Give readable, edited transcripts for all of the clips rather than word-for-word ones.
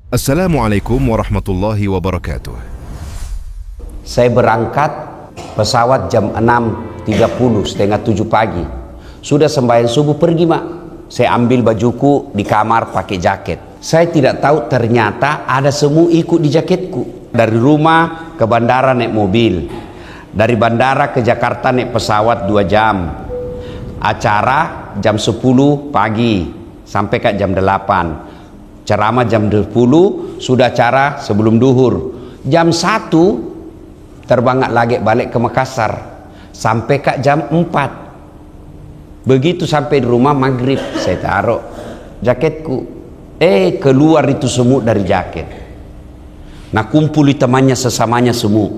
Assalamualaikum warahmatullahi wabarakatuh. Saya berangkat pesawat jam 6.30, setengah 7 pagi. Sudah sembahyang subuh pergi, Mak. Saya ambil bajuku di kamar pakai jaket. Saya tidak tahu ternyata ada semua ikut di jaketku. Dari rumah ke bandara naik mobil. Dari bandara ke Jakarta naik pesawat 2 jam. Acara jam 10 pagi sampai ke jam 8. Ceramah jam 10, sudah acara sebelum duhur. Jam 1 terbang lagi balik ke Makassar sampai ke jam 4. Begitu sampai di rumah maghrib, saya taruh jaketku. Keluar itu semua dari jaket. Nah, kumpul temannya sesamanya semua.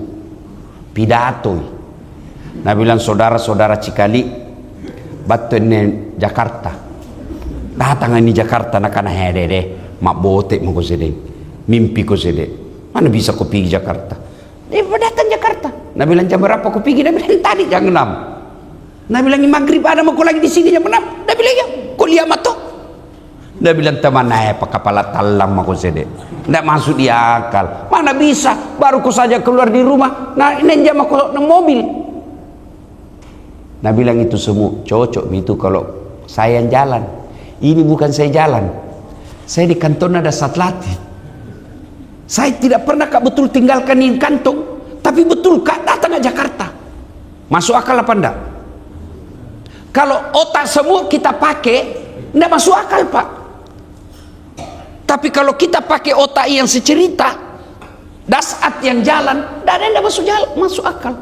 Pidato. Nah, bilang saudara-saudara Cikali, batu ini Jakarta. Datang ini Jakarta nak kana hedede. Mak botek mau sedeng, mimpi ko sedeng. Mana bisa kau pergi Jakarta? Dia datang Jakarta. Nah, bilang jam berapa kau pergi? Dia bilang tadi jam 6. Nah, bilang maghrib ada mau kau lagi di sini jam 6. Dia bilang ya, kau lihat matok. Dia bilang teman pak kepala talam mau sedeng. Tidak masuk di akal. Mana bisa? Baru kau saja keluar di rumah. Nah, ini jam aku mobil. Nah, bilang itu semua cocok itu kalau saya yang jalan. Ini bukan saya jalan. Saya di kantor ada satlatih. Saya tidak pernah betul tinggalkan di kantong, tapi betul datang ke Jakarta. Masuk akal apa enggak? Kalau otak semua kita pakai, enggak masuk akal, Pak. Tapi kalau kita pakai otak yang secerita, dasat yang jalan, enggak masuk akal.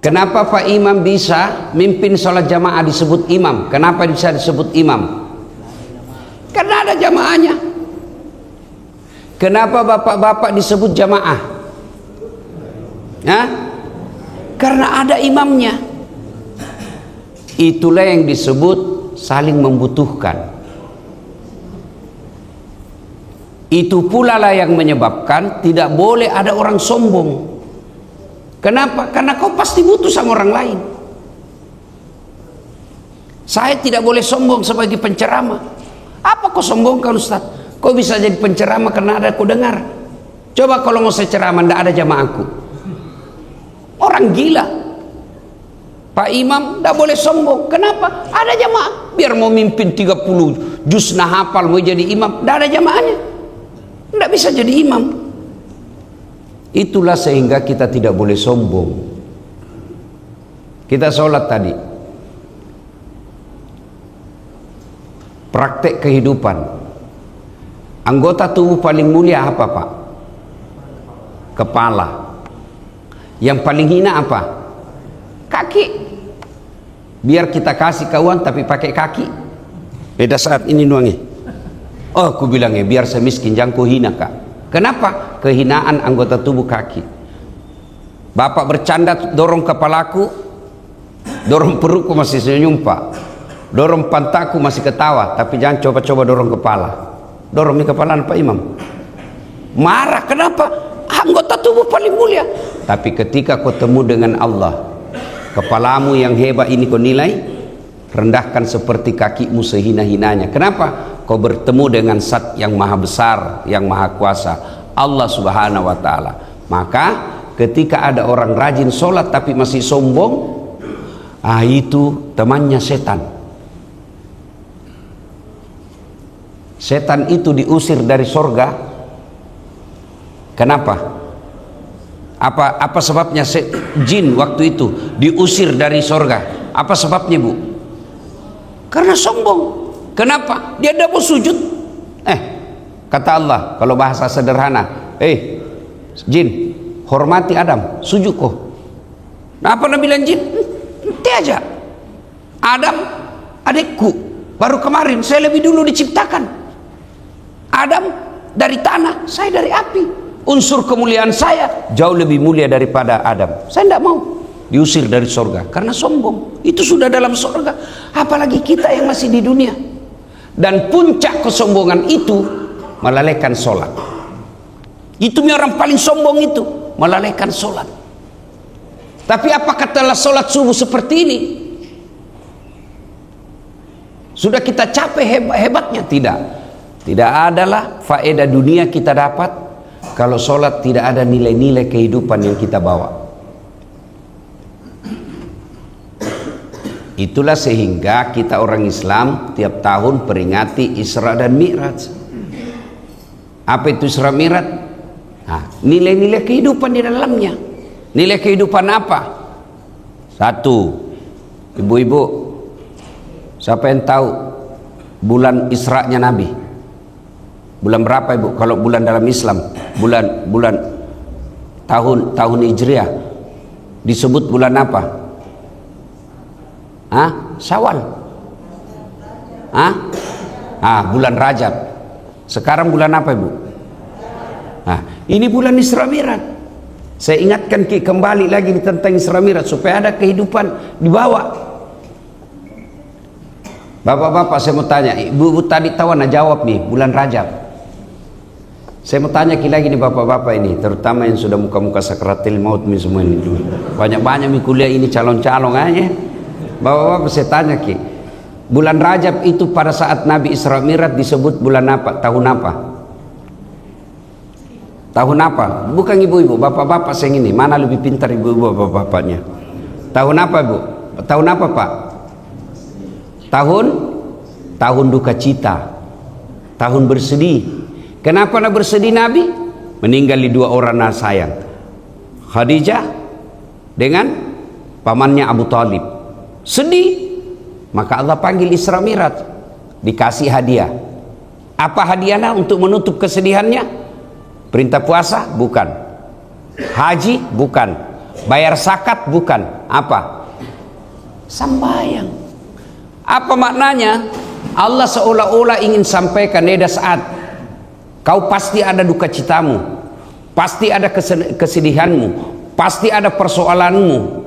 Kenapa Pak Imam bisa mimpin sholat jamaah disebut imam? Kenapa bisa disebut imam? Karena ada jamaahnya. Kenapa bapak-bapak disebut jamaah? Karena ada imamnya. Itulah yang disebut saling membutuhkan. Itu pula lah yang menyebabkan tidak boleh ada orang sombong. Kenapa? Karena kau pasti butuh sama orang lain. Saya tidak boleh sombong sebagai penceramah. Apa kau sombongkan, Ustaz? Kau bisa jadi penceramah karena ada kau dengar. Coba kalau mau saya ceramah tidak ada jamaahku. Orang gila. Pak Imam tidak boleh sombong. Kenapa? Ada jamaah. Biar mau mimpin 30 juz hafal mau jadi imam, tidak ada jamaahnya. Tidak bisa jadi imam. Itulah sehingga kita tidak boleh sombong. Kita sholat tadi. Praktek kehidupan. Anggota tubuh paling mulia apa, Pak? Kepala. Yang paling hina apa? Kaki. Biar kita kasih kawan tapi pakai kaki. Beda saat ini doang. Oh, aku bilangnya biar saya miskin jangan ku hina, Kak. Kenapa? Kehinaan anggota tubuh kaki. Bapak bercanda dorong kepalaku, dorong perutku masih senyum, Pak. Dorong pantaku masih ketawa, tapi jangan coba-coba dorong kepala. Dorong di kepala Pak Imam. Marah, kenapa? Anggota tubuh paling mulia. Tapi ketika kau temu dengan Allah, kepalamu yang hebat ini kau nilai, rendahkan seperti kakimu sehina-hinanya. Kenapa? Kau bertemu dengan Zat yang maha besar, yang maha kuasa, Allah subhanahu wa ta'ala. Maka ketika ada orang rajin sholat tapi masih sombong, itu temannya setan. Setan itu diusir dari sorga. Kenapa? Apa sebabnya jin waktu itu diusir dari sorga? Apa sebabnya, Bu? Karena sombong. Kenapa? Dia tidak mau sujud. Kata Allah, kalau bahasa sederhana, jin, hormati Adam, sujud kok. Nah, apa Nabi bilang jin? Nanti aja. Adam, adikku, baru kemarin saya lebih dulu diciptakan. Adam dari tanah, saya dari api. Unsur kemuliaan saya jauh lebih mulia daripada Adam. Saya tidak mau diusir dari surga karena sombong. Itu sudah dalam surga. Apalagi kita yang masih di dunia. Dan puncak kesombongan itu melalaikan sholat. Itu orang paling sombong itu melalaikan sholat. Tapi apakah telah sholat subuh seperti ini? Sudah kita capek hebatnya? Tidak. Tidak adalah faedah dunia kita dapat kalau sholat tidak ada nilai-nilai kehidupan yang kita bawa. Itulah sehingga kita orang Islam tiap tahun peringati Isra dan Mi'raj. Apa itu Isra Mi'raj? Nah, nilai-nilai kehidupan di dalamnya. Nilai kehidupan apa? Satu, ibu-ibu, siapa yang tahu bulan Isra-nya Nabi? Bulan berapa ibu? Kalau bulan dalam Islam, bulan tahun Hijriah disebut bulan apa? Syawal. Bulan Rajab. Sekarang bulan apa ibu? Ini bulan Isra Mi'raj. Saya ingatkan kembali lagi tentang Isra Mi'raj supaya ada kehidupan di bawah. Bapak-bapak, saya mau tanya, ibu tadi tahu anda jawab nih bulan Rajab. Saya mau tanya lagi nih bapak-bapak ini, terutama yang sudah muka-muka sakratil maut nih semua ini. Banyak-banyak nih kuliah ini calon-calon aja. Bapak-bapak, saya tanya bulan Rajab itu pada saat Nabi Isra Mi'raj disebut bulan apa? Tahun apa? Tahun apa? Bukan ibu-ibu, bapak-bapak saya ini. Mana lebih pintar ibu-ibu bapak-bapaknya? Tahun apa bu? Tahun apa pak? Tahun duka cita. Tahun bersedih. Kenapa nak bersedih Nabi? Meninggal dua orang anak sayang, Khadijah dengan pamannya Abu Talib. Sedih, maka Allah panggil Isra Mi'raj, dikasih hadiah. Apa hadiahnya untuk menutup kesedihannya? Perintah puasa? Bukan. Haji? Bukan. Bayar zakat? Bukan. Apa? Sembahyang. Apa maknanya? Allah seolah-olah ingin sampaikan, saat kau pasti ada duka citamu, pasti ada kesedihanmu, pasti ada persoalanmu.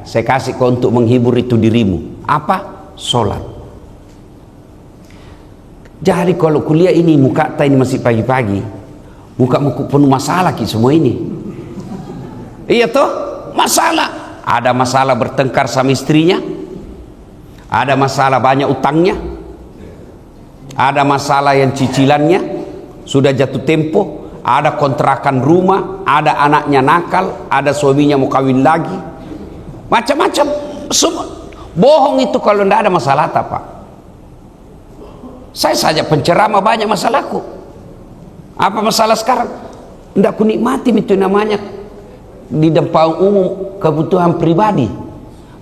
Saya kasih kau untuk menghibur itu dirimu. Apa? Sholat. Jadi kalau kuliah ini muka ini masih pagi-pagi, muka penuh masalah semua ini. Iya toh? Masalah. Ada masalah bertengkar sama istrinya, ada masalah banyak utangnya, ada masalah yang cicilannya sudah jatuh tempo, ada kontrakan rumah, ada anaknya nakal, ada suaminya mau kawin lagi, macam-macam. Semua bohong itu kalau tidak ada masalah apa. Saya saja penceramah banyak masalahku. Apa masalah sekarang? Tidak ku nikmati itu namanya di depan umum kebutuhan pribadi.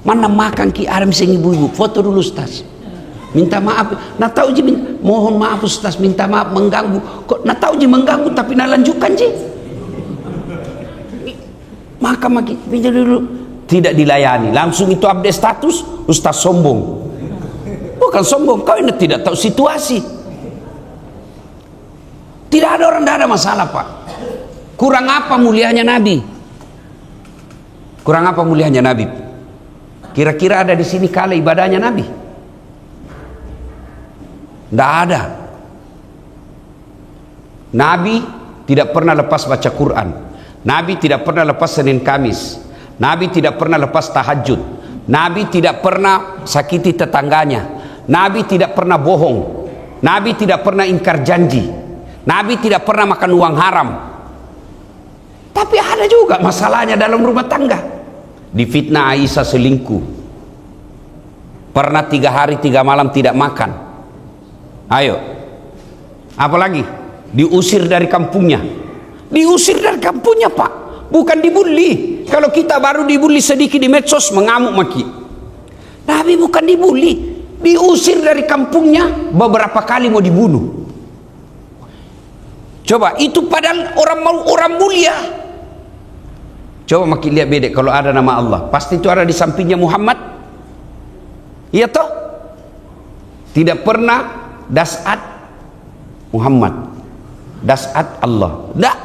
Mana makan ada misalnya ibu-ibu foto dulu Ustaz, minta maaf. Nah tahu je mohon maaf Ustaz, minta maaf mengganggu. Kok nah tahu je mengganggu tapi nak lanjutkan je. Maka video dulu tidak dilayani, langsung itu update status Ustaz sombong. Bukan sombong, kau ini tidak tahu situasi. Tidak ada orang, tidak ada masalah pak. Kurang apa mulianya Nabi? Kurang apa mulianya Nabi? Kira-kira ada di sini kala ibadahnya Nabi? Tidak ada. Nabi tidak pernah lepas baca Quran. Nabi tidak pernah lepas Senin Kamis. Nabi tidak pernah lepas tahajud. Nabi tidak pernah sakiti tetangganya. Nabi tidak pernah bohong. Nabi tidak pernah ingkar janji. Nabi tidak pernah makan uang haram. Tapi ada juga masalahnya dalam rumah tangga. Difitnah Aisyah selingkuh. Pernah 3 hari 3 malam tidak makan. Ayo. Apalagi? Diusir dari kampungnya. Diusir dari kampungnya pak. Bukan dibully. Kalau kita baru dibully sedikit di medsos mengamuk maki. Nabi bukan dibully. Diusir dari kampungnya, beberapa kali mau dibunuh. Coba itu padahal orang mulia. Coba makin lihat bedek kalau ada nama Allah, pasti itu ada di sampingnya Muhammad. Iya toh? Tidak pernah dasat Muhammad, dasat Allah. Tidak.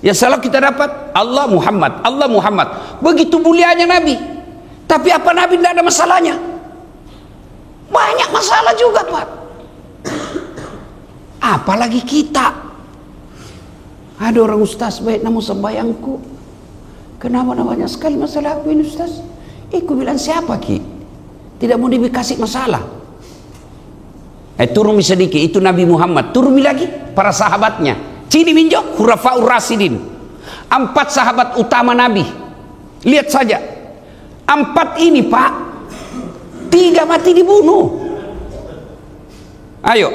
Ya salah kita dapat Allah Muhammad, Allah Muhammad. Begitu mulianya Nabi. Tapi apa Nabi tidak ada masalahnya? Banyak masalah juga pak. Apalagi kita. Ada orang ustaz baik namun sembayangku. Kenapa banyak sekali masalah aku ini ustaz? Aku bilang siapa ki? Tidak mau dikasih masalah. Turun sedikit, itu Nabi Muhammad. Turun lagi para sahabatnya. Cini minjok Khulafaur Rasyidin. 4 sahabat utama Nabi. Lihat saja. 4 ini Pak, 3 mati dibunuh. Ayo,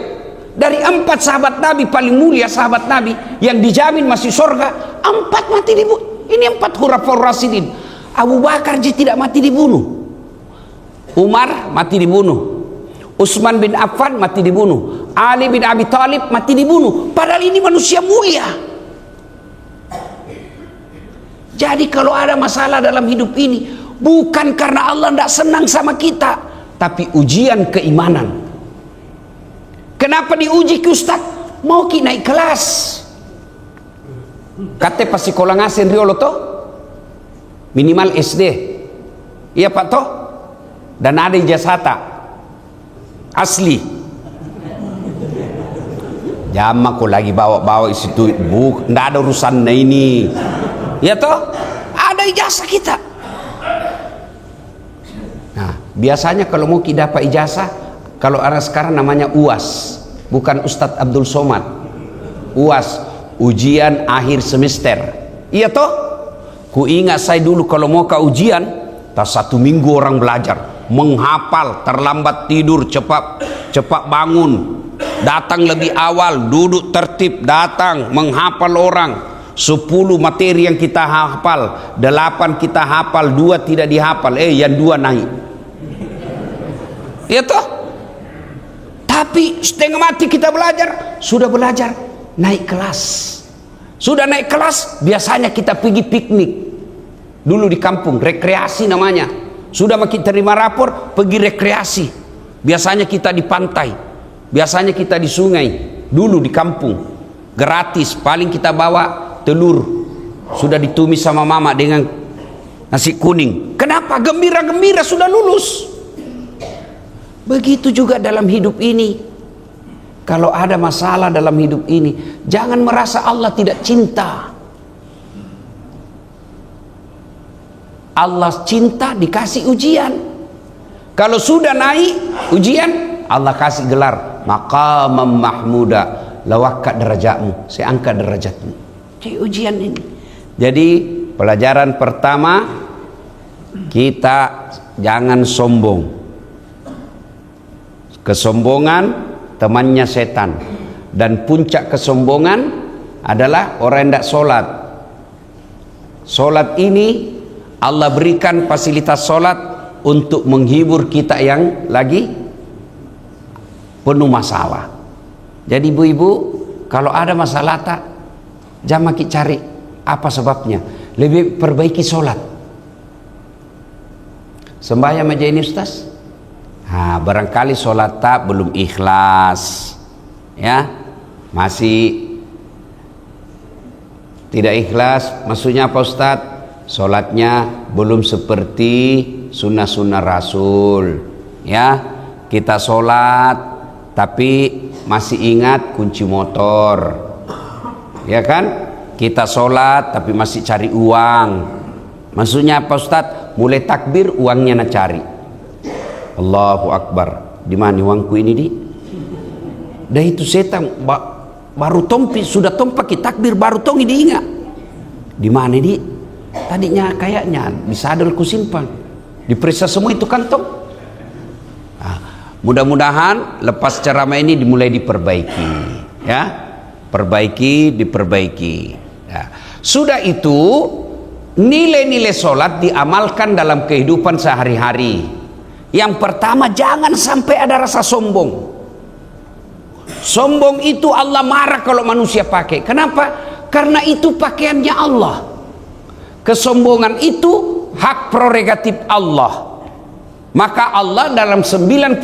dari 4 sahabat Nabi paling mulia sahabat Nabi yang dijamin masih surga, 4 mati dibunuh. Ini 4 Khulafaur Rasyidin. Abu Bakar tidak mati dibunuh. Umar mati dibunuh. Utsman bin Affan mati dibunuh. Ali bin Abi Thalib mati dibunuh. Padahal ini manusia mulia. Jadi kalau ada masalah dalam hidup ini, bukan karena Allah tidak senang sama kita, tapi ujian keimanan. Kenapa diuji ke Ustaz? Mau ki naik kelas. Kata pas sekolah ngasen riolo toh, minimal SD. Iya Pak toh? Dan ada ijazah asli. Jama kok lagi bawa-bawa situ, nggak ada urusan ini. Ya toh? Ada ijazah kita. Nah, biasanya kalau mau kita dapat ijazah, kalau anak sekarang namanya UAS, bukan Ustadz Abdul Somad. UAS, ujian akhir semester. Iya toh? Ku ingat saya dulu kalau mau ke ujian, tak 1 minggu orang belajar, menghafal, terlambat tidur, cepat bangun, datang lebih awal, duduk tertib, datang menghafal orang. 10 materi yang kita hafal, 8 kita hafal, 2 tidak dihafal, yang 2 naik. Ya toh? Tapi setengah mati kita belajar, sudah belajar naik kelas. Sudah naik kelas, biasanya kita pergi piknik dulu di kampung, rekreasi namanya. Sudah makin terima rapor, pergi rekreasi. Biasanya kita di pantai, biasanya kita di sungai, dulu di kampung. Gratis, paling kita bawa telur, sudah ditumis sama mama dengan nasi kuning. Kenapa? Gembira-gembira sudah lulus. Begitu juga dalam hidup ini. Kalau ada masalah dalam hidup ini, jangan merasa Allah tidak cinta. Allah cinta dikasih ujian. Kalau sudah naik ujian, Allah kasih gelar maqamam mahmuda, lawakkat derajatmu, saya angkat derajatmu. Jadi ujian ini. Jadi pelajaran pertama, kita jangan sombong. Kesombongan temannya setan, dan puncak kesombongan adalah orang yang tidak sholat. Sholat ini Allah berikan fasilitas sholat untuk menghibur kita yang lagi penuh masalah. Jadi ibu-ibu, kalau ada masalah tak, jangan kita cari apa sebabnya, lebih perbaiki sholat. Sembahyang aja ini Ustaz. Nah, barangkali sholat tak belum ikhlas, ya, masih tidak ikhlas. Maksudnya apa Ustaz? Sholatnya belum seperti sunnah-sunnah Rasul, ya. Kita sholat tapi masih ingat kunci motor, ya kan? Kita sholat tapi masih cari uang. Maksudnya apa Ustaz? Mulai takbir uangnya nak cari. Allahu Akbar, di mana uangku ini di? Dah itu setan baru tompi, sudah tompaki takbir baru tongi diingat. Di mana di? Tadinya kayaknya di sadel ku simpan, diperiksa semua itu kantong. Nah, mudah-mudahan lepas ceramah ini dimulai diperbaiki, ya, diperbaiki. Ya. Sudah itu nilai-nilai sholat diamalkan dalam kehidupan sehari-hari. Yang pertama, jangan sampai ada rasa sombong. Sombong itu Allah marah kalau manusia pakai. Kenapa? Karena itu pakaiannya Allah. Kesombongan itu hak prerogatif Allah. Maka Allah dalam 99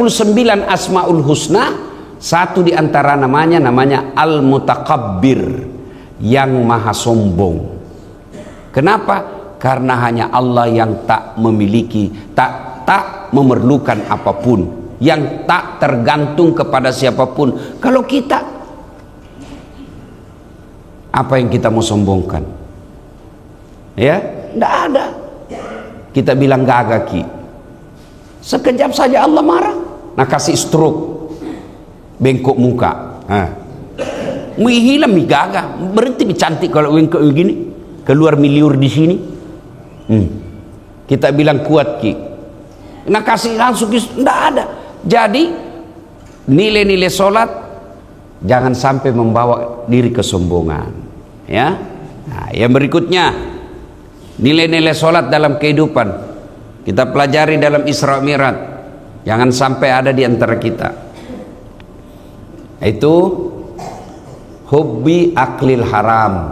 Asmaul Husna, satu di antara namanya Al-Mutakabbir, yang maha sombong. Kenapa? Karena hanya Allah yang tak memiliki, tak memerlukan apapun, yang tak tergantung kepada siapapun. Kalau kita, apa yang kita mau sombongkan? Ya, tidak ada. Kita bilang gagaki, sekejap saja Allah marah, nah kasih stroke. bengkok muka. Mui hilang mi gagah, berhenti mi cantik kalau bengkok begini, keluar miliur di sini. Kita bilang kuat ki, nah kasih langsung tidak ada. Jadi nilai-nilai sholat jangan sampai membawa diri kesombongan, ya. Nah, yang berikutnya nilai-nilai sholat dalam kehidupan kita pelajari dalam Isra Mi'raj, jangan sampai ada di antara kita itu hobi aklil haram,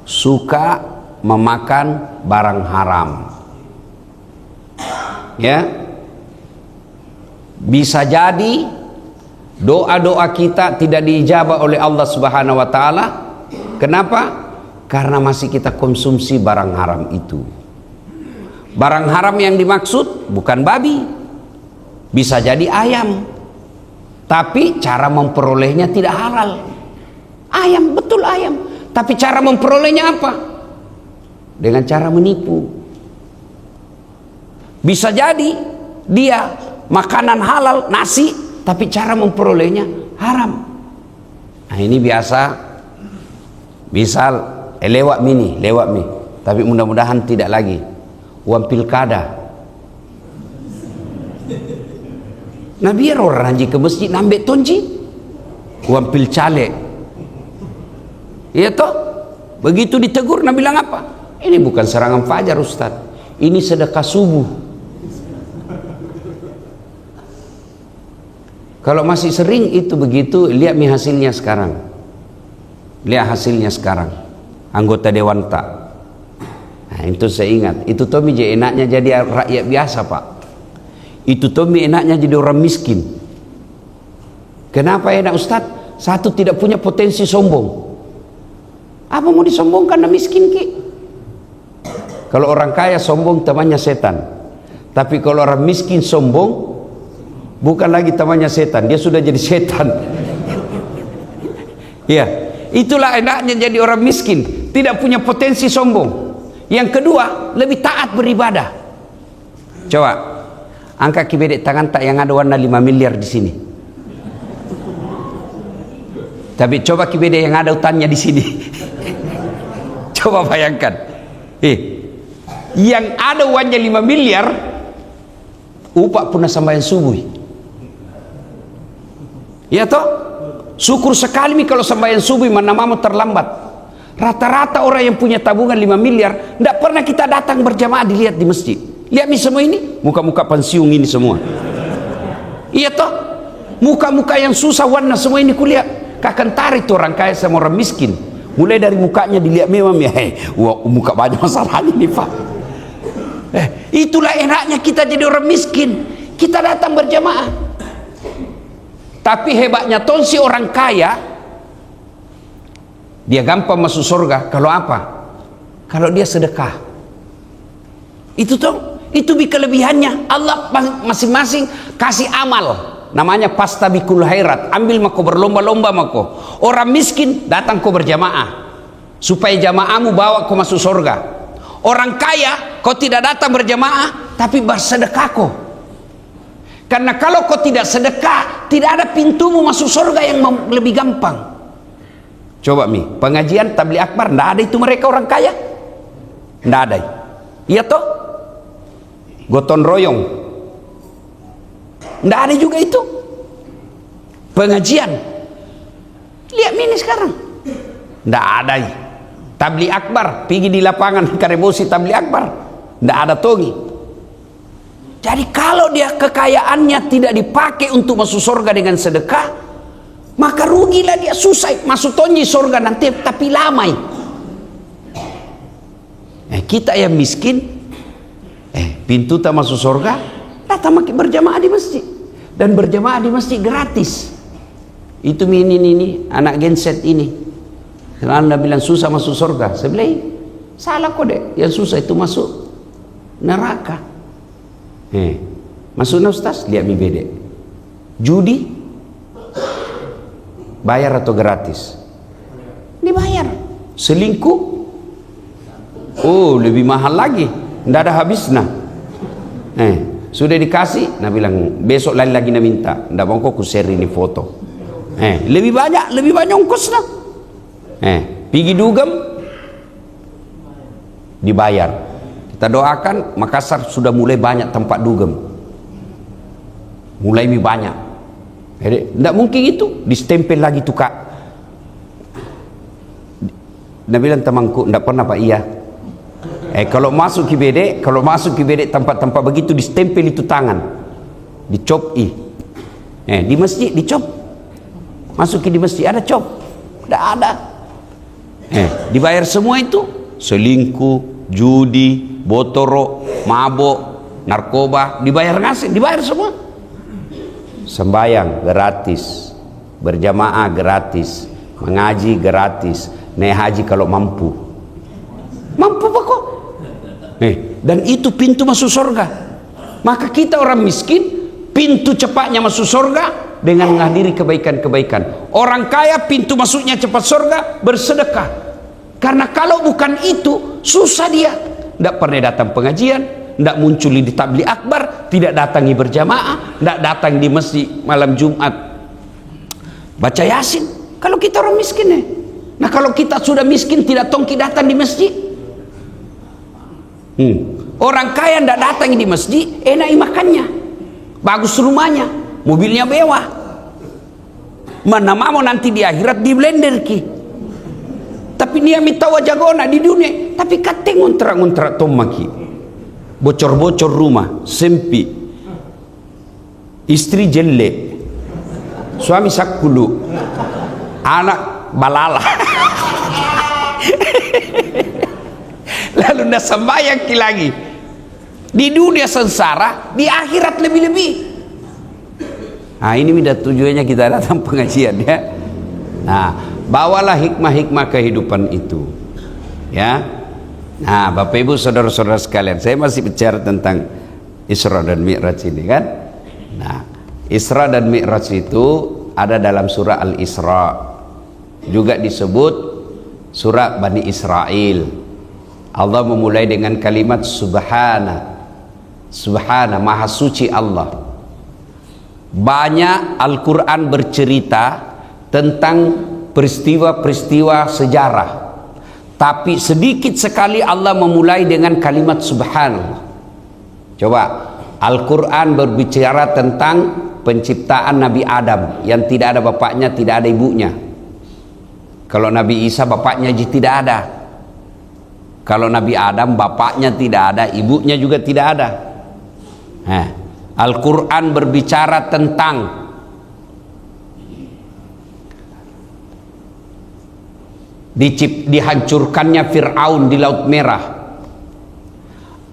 suka memakan barang haram, ya. Bisa jadi doa-doa kita tidak diijabah oleh Allah Subhanahu wa taala. Kenapa? Karena masih kita konsumsi barang haram itu. Barang haram yang dimaksud bukan babi, bisa jadi ayam, tapi cara memperolehnya tidak halal. Ayam, betul ayam, tapi cara memperolehnya apa? Dengan cara menipu. Bisa jadi dia makanan halal, nasi, tapi cara memperolehnya haram. Nah ini biasa, misal lewat mini, tapi mudah-mudahan tidak lagi uang pilkada. Nah biar orang haji ke masjid nambah tonji uang pilcale, iya toh. Begitu ditegur, nah bilang apa? Ini bukan serangan fajar Ustaz, ini sedekah subuh. Kalau masih sering itu begitu, lihat mi hasilnya sekarang. Lihat hasilnya sekarang. Anggota dewan tak. Nah, itu saya ingat. Itu Tommy je enaknya jadi rakyat biasa, Pak. Itu Tommy enaknya jadi orang miskin. Kenapa enak Ustaz? Satu, tidak punya potensi sombong. Apa mau disombongkan, miskin ki? Kalau orang kaya sombong temannya setan. Tapi kalau orang miskin sombong, bukan lagi temannya setan, dia sudah jadi setan. Ya, itulah enaknya jadi orang miskin, tidak punya potensi sombong. Yang kedua, lebih taat beribadah. Coba angkat kibedek tangan tak yang ada warna 5 miliar di sini. Tapi coba kibedek yang ada hutannya di sini. Coba bayangkan. Yang ada uangnya 5 miliar, upah pun sambayan subuh. Ya toh, syukur sekali mi kalau sembahyang subuh mana mau terlambat. Rata-rata orang yang punya tabungan 5 miliar tidak pernah kita datang berjamaah dilihat di masjid. Lihat mi semua ini, muka-muka pensiun ini semua. Iya toh, muka-muka yang susah warna semua ini kulihat. Kakak tarik tuh orang kaya sama orang miskin. Mulai dari mukanya dilihat memang ya, muka banyak masalahnya nih Pak. Itulah enaknya kita jadi orang miskin. Kita datang berjamaah. Tapi hebatnya tonsi orang kaya, dia gampang masuk surga. Kalau apa? Kalau dia sedekah. Itu tuh, itu kelebihannya. Allah masing-masing kasih amal. Namanya pastabikul khairat. Ambil mako berlomba-lomba mako. Orang miskin datang kau berjamaah, supaya jamaahmu bawa kau masuk surga. Orang kaya kau tidak datang berjamaah, tapi bersedekah kau. Karena kalau kau tidak sedekah, tidak ada pintumu masuk surga yang lebih gampang. Coba mi, pengajian tabligh akbar, tidak ada itu mereka orang kaya, tidak ada. Iya toh, gotong royong, tidak ada juga itu. Pengajian, lihat mini sekarang, tidak ada. Tabligh akbar, pergi di lapangan Karebosi tabligh akbar, tidak ada tongi. Jadi kalau dia kekayaannya tidak dipakai untuk masuk surga dengan sedekah, maka rugilah dia, susah masuk tonji surga nanti, tapi lamai. Kita yang miskin, pintu tak masuk surga, datang berjamaah di masjid, dan berjamaah di masjid gratis. Itu ini anak genset ini, kalau Anda bilang susah masuk surga, saya bilang salah kok deh, yang susah itu masuk neraka. Masuknya Ustaz, lihat mi bede. Judi bayar atau gratis? Dibayar. Selingkuh, oh lebih mahal lagi, tidak ada habisnya. Sudah dikasih, nah bilang besok lagi nak minta, tidak mau kok ku share ini foto. Lebih banyak ongkosnya. Pergi dugem dibayar. Kita doakan Makassar sudah mulai banyak tempat dugem, mulai lebih banyak. Tidak mungkin itu distempel lagi tuh kak. Dia bilang temanku, tidak pernah pak, iya. Kalau masuk ke bedek tempat-tempat begitu distempel itu tangan, dicop di masjid dicop, masuk di masjid ada cop, tidak ada. Dibayar semua itu, selingkuh, judi, botoro, mabok, narkoba, dibayar semua. Sembayang gratis, berjamaah gratis, mengaji gratis, naik haji kalau mampu pak kok. Dan itu pintu masuk surga. Maka kita orang miskin, pintu cepatnya masuk surga dengan menghadiri kebaikan-kebaikan. Orang kaya pintu masuknya cepat surga bersedekah. Karena kalau bukan itu susah dia. Tidak pernah datang pengajian, tidak muncul di tabligh akbar, tidak datangi berjamaah, tidak datang di masjid malam Jumat baca yasin. Kalau kita orang miskin Nah kalau kita sudah miskin tidak tongki datang di masjid. Orang kaya tidak datang di masjid, enak makannya, bagus rumahnya, mobilnya mewah. Mana mau nanti di akhirat di blender ki. Tapi dia minta wajah gona di dunia, tapi kateng ngontrak tomaki, bocor-bocor rumah, sempit, istri jelek, suami sakulu, anak balala. Lalu dah sembahyang lagi di dunia sengsara, di akhirat lebih-lebih. Nah ini sudah tujuannya kita datang pengajian ya. Nah bawalah hikmah-hikmah kehidupan itu ya. Nah Bapak Ibu saudara-saudara sekalian, saya masih bicara tentang Isra dan Mi'raj ini kan. Nah Isra dan Mi'raj itu ada dalam surah Al-Isra, juga disebut surah Bani Israel. Allah memulai dengan kalimat subhana, maha suci Allah. Banyak Al-Quran bercerita tentang peristiwa-peristiwa sejarah, tapi sedikit sekali Allah memulai dengan kalimat subhanallah. Coba Al-Quran berbicara tentang penciptaan Nabi Adam yang tidak ada bapaknya, tidak ada ibunya. Kalau Nabi Isa bapaknya tidak ada. Kalau Nabi Adam bapaknya tidak ada, ibunya juga tidak ada. Al-Quran berbicara tentang dihancurkannya Fir'aun di Laut Merah.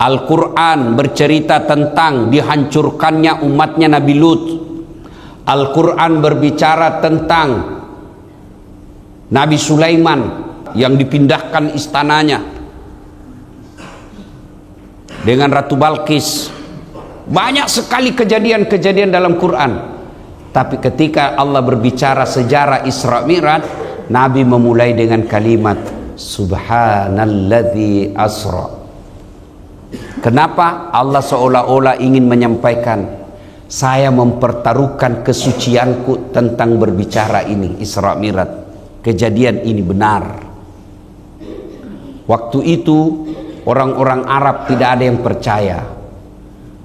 Al-Quran bercerita tentang dihancurkannya umatnya Nabi Lut. Al-Quran berbicara tentang Nabi Sulaiman yang dipindahkan istananya dengan Ratu Balkis. Banyak sekali kejadian-kejadian dalam Quran. Tapi ketika Allah berbicara sejarah Isra Mi'raj, Nabi memulai dengan kalimat Subhanalladzi asra. Kenapa? Allah seolah-olah ingin menyampaikan, saya mempertaruhkan kesucianku tentang berbicara ini, Isra Mi'raj. Kejadian ini benar. Waktu itu orang-orang Arab tidak ada yang percaya.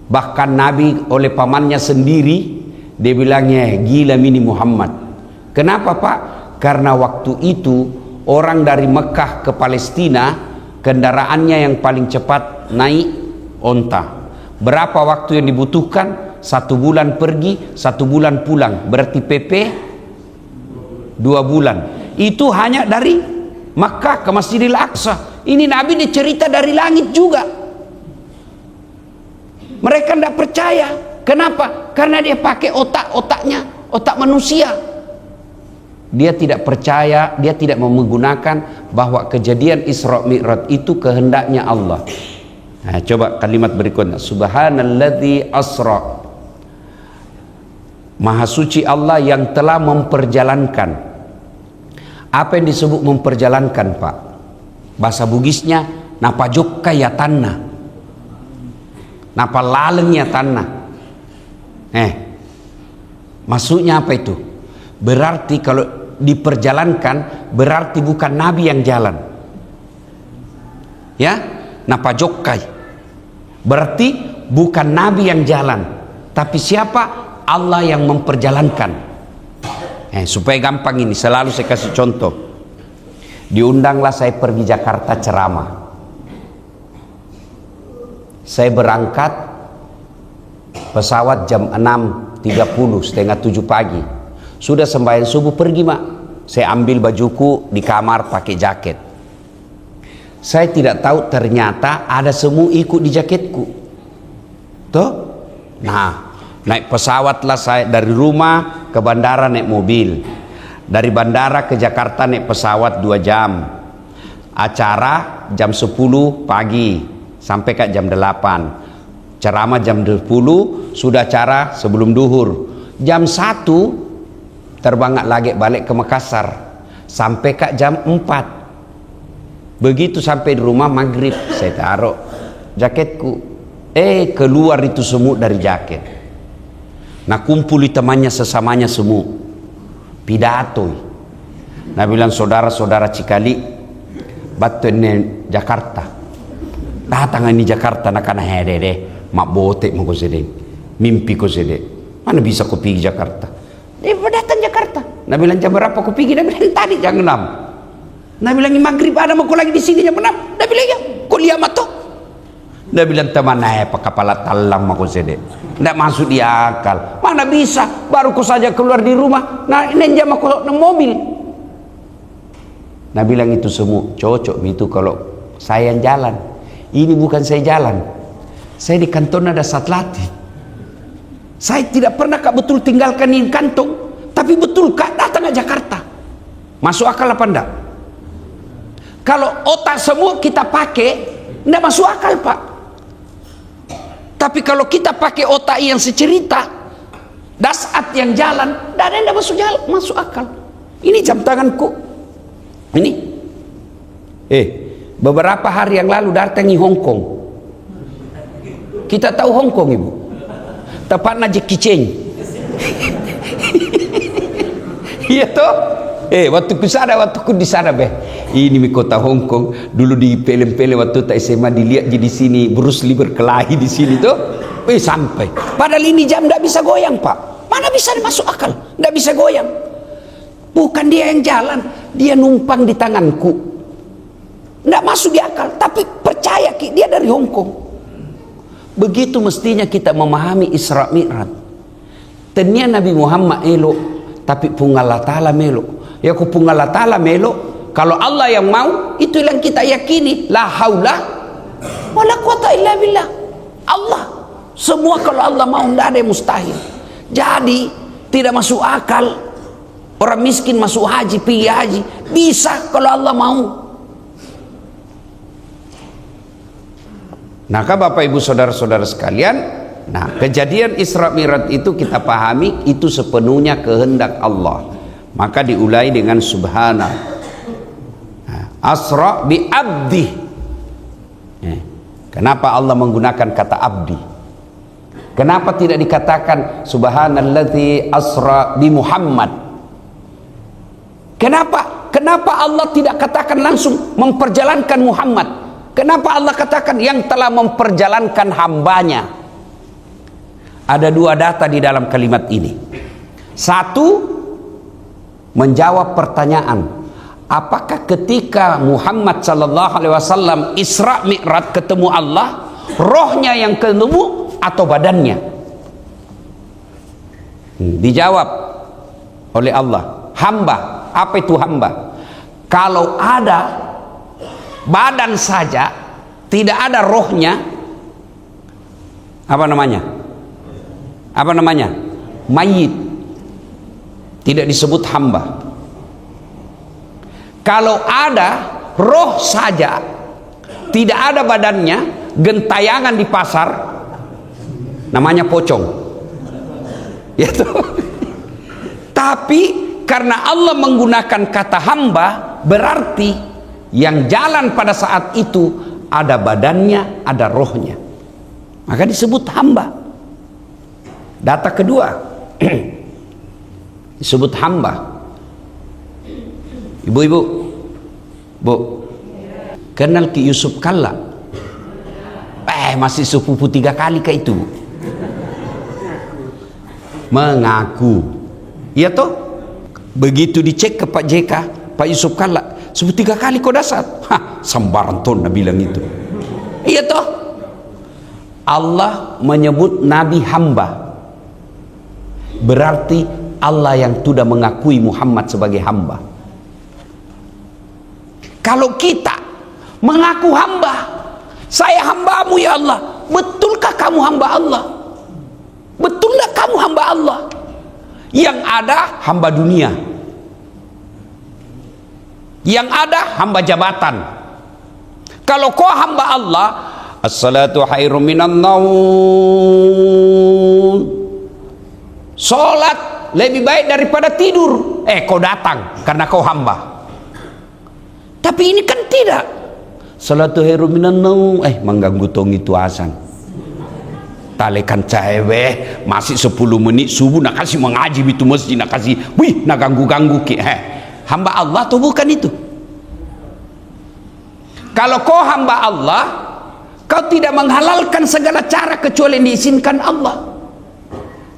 Bahkan Nabi oleh pamannya sendiri dia bilangnya gila mini Muhammad. Kenapa Pak? Karena waktu itu orang dari Mekah ke Palestina kendaraannya yang paling cepat naik onta. Berapa waktu yang dibutuhkan? 1 bulan pergi, 1 bulan pulang. Berarti PP 2 bulan. Itu hanya dari Makkah ke Masjidil Aqsa. Ini Nabi dicerita dari langit juga. Mereka tidak percaya. Kenapa? Karena dia pakai otaknya, otak manusia. Dia tidak percaya, dia tidak menggunakan bahwa kejadian Isra Mi'raj itu kehendaknya Allah. Nah, coba kalimat berikutnya. Subhanalladzi asra. Maha suci Allah yang telah memperjalankan. Apa yang disebut memperjalankan, Pak? Bahasa Bugisnya napajokka ya tanah, napa lalengnya tanah. Maksudnya apa itu? berarti kalau diperjalankan berarti bukan Nabi yang jalan. Ya, napa jokai. Berarti bukan Nabi yang jalan, tapi siapa? Allah yang memperjalankan. Supaya gampang ini, selalu saya kasih contoh. Diundanglah saya pergi Jakarta ceramah. Saya berangkat pesawat jam 6.30, setengah 7 pagi. Sudah sembahyang subuh pergi, Mak. Saya ambil bajuku di kamar pakai jaket. Saya tidak tahu ternyata ada semua ikut di jaketku. Tuh. Nah, naik pesawat lah saya dari rumah ke bandara naik mobil. Dari bandara ke Jakarta naik pesawat 2 jam. Acara jam 10 pagi sampai ke jam 8. Ceramah jam 10, sudah acara sebelum duhur. Jam 1 terbang lagi balik ke Makassar sampai ke jam 4. Begitu sampai di rumah maghrib saya taruh jaketku. Keluar itu semut dari jaket. Nah, kumpuli temannya sesamanya semua. Pidato. Nah, bilang saudara-saudara Cikali, batu ini Jakarta. Datang ini Jakarta nak kana hedede, mak botek mau sedeng. Mimpi ko sedeng. Mana bisa kau pergi Jakarta? Dia datang Jakarta. Nah, bilang jam berapa kau pergi? Dia bilang tadi jam 6. Nah, bilang maghrib ada mau kau lagi di sini jam 6. Dia bilang ya, kau lihat mato. Dia bilang teman pak kepala talang mau sedek. Tidak masuk di akal. Mana bisa? Baru kau saja keluar di rumah. Nah, ini jam aku mobil. Nah, bilang itu semua cocok itu kalau saya yang jalan. Ini bukan saya jalan. Saya di kantor ada satlatih. Saya tidak pernah kak betul tinggalkan di kantong. Tapi betul kak datang ke Jakarta. Masuk akal apa enggak? Kalau otak semua kita pakai, enggak masuk akal, Pak. Tapi kalau kita pakai otak yang secerita, dasat yang jalan, enggak ada yang masuk akal. Ini jam tanganku. Ini. Beberapa hari yang lalu datangi Hong Kong. Kita tahu Hong Kong, Ibu. Tepatnya Jackie Chan. Iya toh? Waktu ku di sana beh. Ini mi kota Hong Kong. Dulu di film-film waktu tak SMA dilihat di sini Bruce Lee berkelahi di sini tuh. Sampai. Padahal ini jam tidak bisa goyang, Pak. Mana bisa masuk akal? Tidak bisa goyang. Bukan dia yang jalan, dia numpang di tanganku. Tidak masuk di akal. Tapi percaya dia dari Hong Kong. Begitu mestinya kita memahami Isra Mi'raj. Tenya Nabi Muhammad elok, tapi pun Allah Ta'ala melok. Ya ku pun Allah Ta'ala melok. Kalau Allah yang mau, itu yang kita yakini. La haula wala quwata illa billah. Allah. Semua kalau Allah mau, tidak ada yang mustahil. Jadi tidak masuk akal orang miskin masuk haji, pergi haji. Bisa kalau Allah mau. Nah, Bapak Ibu saudara-saudara sekalian, nah kejadian Isra Mi'raj itu kita pahami itu sepenuhnya kehendak Allah. Maka diulai dengan subhana. Asra bi abdi. Kenapa Allah menggunakan kata abdi? Kenapa tidak dikatakan subhanalladzi asra bi Muhammad? Kenapa Allah tidak katakan langsung memperjalankan Muhammad? Kenapa Allah katakan yang telah memperjalankan hambanya? Ada dua data di dalam kalimat ini. Satu, menjawab pertanyaan, apakah ketika Muhammad sallallahu alaihi wasallam Isra Mi'raj ketemu Allah, rohnya yang ketemu atau badannya? Dijawab oleh Allah, hamba. Apa itu hamba? Kalau ada badan saja, tidak ada rohnya, apa namanya? Apa namanya? Mayit. Tidak disebut hamba. Kalau ada roh saja, tidak ada badannya, gentayangan di pasar, namanya pocong. Ya toh? Tapi karena Allah menggunakan kata hamba, berarti yang jalan pada saat itu ada badannya, ada rohnya. Maka disebut hamba. Data kedua. disebut hamba. Ibu-ibu, Bu, kenal Ki Yusuf Kalla? Masih sepupu 3 kali ke itu, Bu. Mengaku, iya toh? Begitu dicek ke Pak JK, Pak Yusuf Kalla, sebut 3 kali kau dasar. Sambaran ton bilang itu. Iya toh? Allah menyebut Nabi hamba, berarti Allah yang sudah mengakui Muhammad sebagai hamba. Kalau kita mengaku hamba, saya hambamu ya Allah, betulkah kamu hamba Allah? Betulkah kamu hamba Allah? Yang ada hamba dunia, yang ada hamba jabatan. Kalau kau hamba Allah, as-salatu khairum minan naum, salat lebih baik daripada tidur. Kau datang karena kau hamba. Tapi ini kan tidak. Salatu khairum minan naum, mengganggu tong itu azan. Talekan cewek masih 10 menit subuh nak kasih mengaji itu masjid, nak kasih nak ganggu-ganggu ki. Hamba Allah tuh bukan itu. Kalau kau hamba Allah, kau tidak menghalalkan segala cara kecuali yang diizinkan Allah.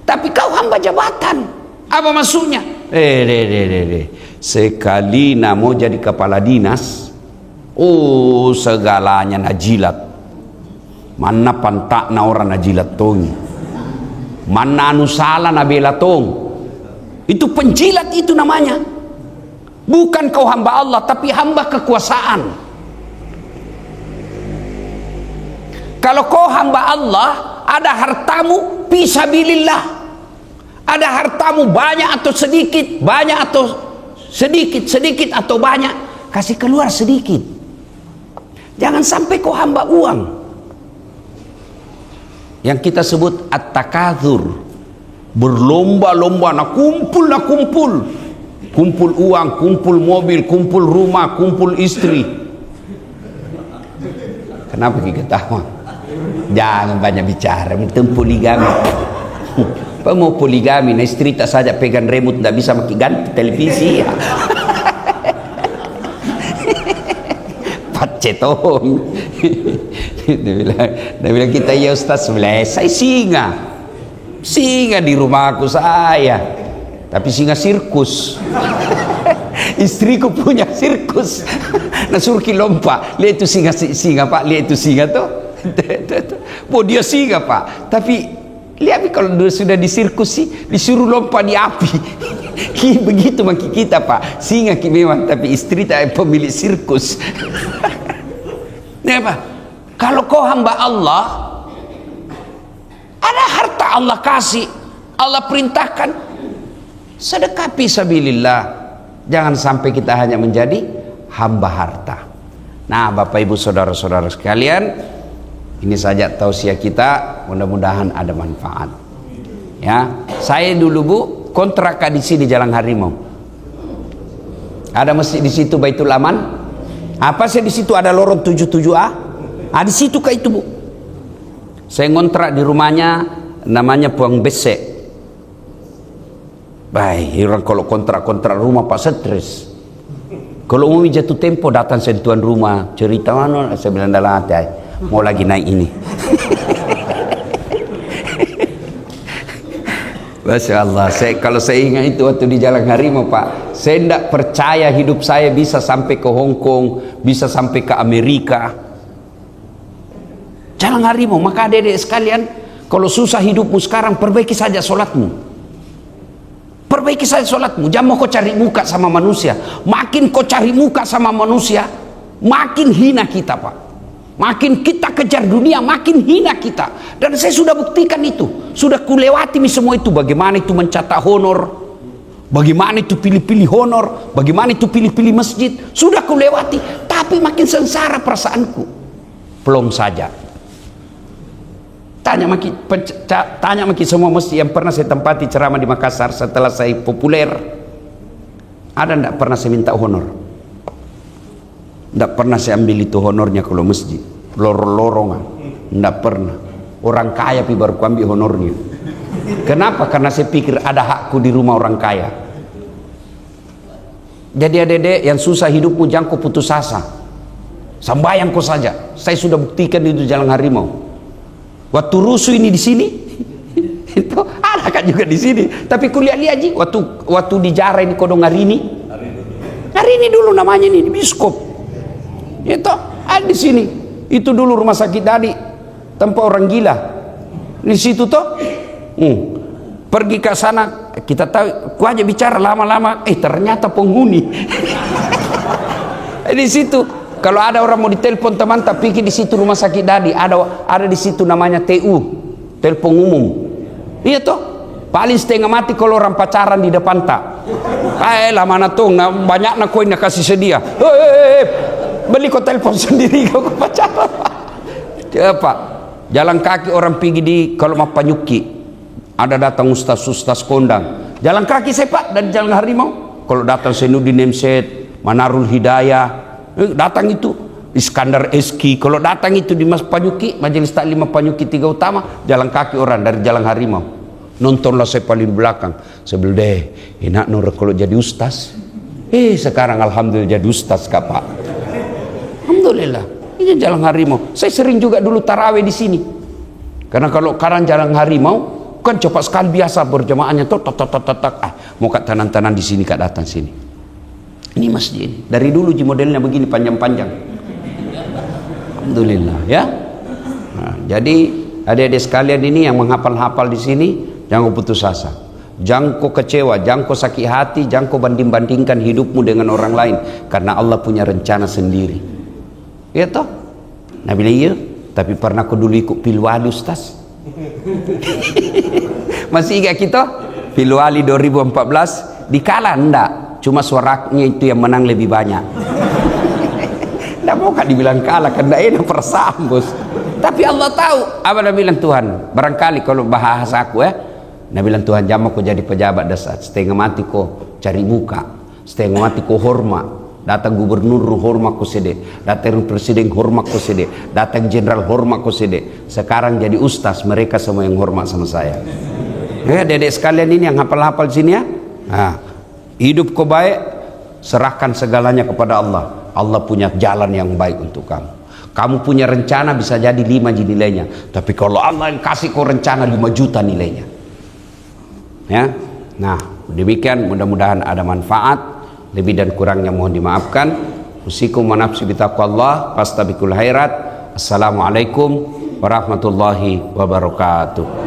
Tapi kau hamba jabatan. Apa maksudnya? Sekali mau jadi kepala dinas, segalanya najilat. Mana pantak na orang najilat tong, mana anu salah nabela tong. Itu penjilat itu namanya. Bukan kau hamba Allah, tapi hamba kekuasaan. Kalau kau hamba Allah, ada hartamu fisabilillah. Ada hartamu banyak atau sedikit, banyak atau sedikit, sedikit atau banyak, kasih keluar sedikit. Jangan sampai kau hamba uang. Yang kita sebut at-takatsur, berlomba-lomba, nak kumpul, kumpul uang, kumpul mobil, kumpul rumah, kumpul istri. Kenapa kita ketawa? Jangan banyak bicara, itu poligami. Apa mau poligami? Nah, istri tak saja pegang remote, tidak bisa makin ganti televisi. Pacetong. Dia bilang kita ya Ustaz, saya singa di rumahku saya, tapi singa sirkus. Istriku punya sirkus. Nah suruh lompat, lihat itu singa Pak, lihat itu singa tuh. Dia singa Pak, tapi lihat kalau sudah di sirkus sih disuruh lompat di api. Begitu maki kita Pak, singa memang, tapi istri tak pemilik sirkus. Ini apa? Kalau kau hamba Allah, ada harta Allah kasih, Allah perintahkan, sedekah fisabilillah. Jangan sampai kita hanya menjadi hamba harta. Nah Bapak Ibu saudara-saudara sekalian, ini saja tausiah kita, mudah-mudahan ada manfaat. Ya, saya dulu Bu kontrak di sini Jalan Harimau. Ada masjid di situ Baitul Aman. Apa sih di situ ada lorong 77A? Di situ kah itu Bu? Saya ngontrak di rumahnya, namanya Puang Besek. Baik, orang kalau kontrak rumah Pak stres. Kalau umum jatuh tempo datang sentuhan rumah, cerita mana? Saya bilang dalam hati, mau lagi naik ini. Masya Allah, kalau saya ingat itu waktu di Jalan Harimau Pak, saya tidak percaya hidup saya bisa sampai ke Hong Kong, bisa sampai ke Amerika. Jalan Harimau. Maka adik-adik sekalian, kalau susah hidupmu sekarang, perbaiki saja sholatmu. Perbaiki saja sholatmu. Jangan mau kau cari muka sama manusia. Makin kau cari muka sama manusia, makin hina kita Pak. Makin kita kejar dunia, makin hina kita. Dan saya sudah buktikan itu, sudah kulewati semua itu. Bagaimana itu mencatat honor, bagaimana itu pilih-pilih honor, bagaimana itu pilih-pilih masjid, sudah kulewati. Tapi makin sengsara perasaanku. Belum saja. Tanya maki semua masjid yang pernah saya tempati ceramah di Makassar setelah saya populer, ada ndak pernah saya minta honor? Tidak pernah saya ambil itu honornya kalau masjid, lorong-lorongan, tidak pernah. Orang kaya baru ku ambil honornya. Kenapa? Karena saya pikir ada hakku di rumah orang kaya. Jadi adik-adik yang susah hidupmu, jangan kau putus asa. Sembahyang kau saja. Saya sudah buktikan itu jalan harimau. Waktu rusuh ini di sini, itu ada kan juga di sini. Tapi kuliah-lihat aja. Waktu dijarah ini kodong hari ini dulu namanya nih di biskop. Itu ada di sini. Itu dulu rumah sakit Dadi, tempat orang gila. Di situ toh, pergi ke sana, kita tahu, ku aja bicara lama-lama, ternyata penghuni. Di situ, kalau ada orang mau ditelepon teman, tapi di situ rumah sakit Dadi, ada di situ namanya TU, telepon umum. Iya toh, paling setengah mati kalau orang pacaran di depan tak. Lah mana tuh, banyak nak koin nak kasih sedia. Beli kau telepon sendiri kau pacaran. Apa? Jalan kaki orang pergi di kalau mau Panyuki, ada datang ustaz kondang. Jalan kaki saya pak dari jalan harimau. Kalau datang Senudin Nemset, Manarul Hidayah, datang itu Iskandar Eski. Kalau datang itu di Mas Panyuki, Majelis Taklim Panyuki 3 Utama, jalan kaki orang dari jalan harimau. Nontonlah saya paling belakang. Saya bilang deh, enak nur kalau jadi ustaz. Sekarang alhamdulillah jadi ustaz kak pak. Alhamdulillah. Ini jalan harimau. Saya sering juga dulu tarawih di sini. Karena kalau sekarang jalan harimau kan cepat sekali biasa berjamaahnya tuh mau kat tanan-tanan di sini kak datang sini. Ini masjid ini. Dari dulu modelnya begini panjang-panjang. Alhamdulillah ya. Nah, jadi adik-adik sekalian ini yang menghafal-hafal di sini jangan putus asa. Jangan kau kecewa, jangan kau sakit hati, jangan kau banding-bandingkan hidupmu dengan orang lain, karena Allah punya rencana sendiri. Ya toh? Nabi iya, tapi pernah kau dulu ikut pilwali ustaz? Masih ingat kita? Pilwali 2014 dikalah enggak, cuma suaranya itu yang menang lebih banyak. Enggak mau kan dibilang kalah, karena ini persambus. Tapi Allah tahu apa Nabi bilang Tuhan. Barangkali kalau bahasa aku Nabi bilang Tuhan jamak kau jadi pejabat dasar, setengah mati kau cari muka, setengah mati kau hormat. Datang gubernur hormat kau sede, datang presiden hormat kau sede, datang jenderal hormat kau sede. Sekarang jadi ustaz, mereka semua yang hormat sama saya. Dedek sekalian ini yang hafal-hafal sini ya. Nah, hidup kau baik, serahkan segalanya kepada Allah. Allah punya jalan yang baik untuk kamu. Kamu punya rencana bisa jadi 5 nilainya, tapi kalau Allah yang kasih kau rencana 5 juta nilainya. Ya, nah demikian, mudah-mudahan ada manfaat. Lebih dan kurangnya mohon dimaafkan. Usikum wa nafsi bitaqwallah fastabiqul khairat. Assalamualaikum warahmatullahi wabarakatuh.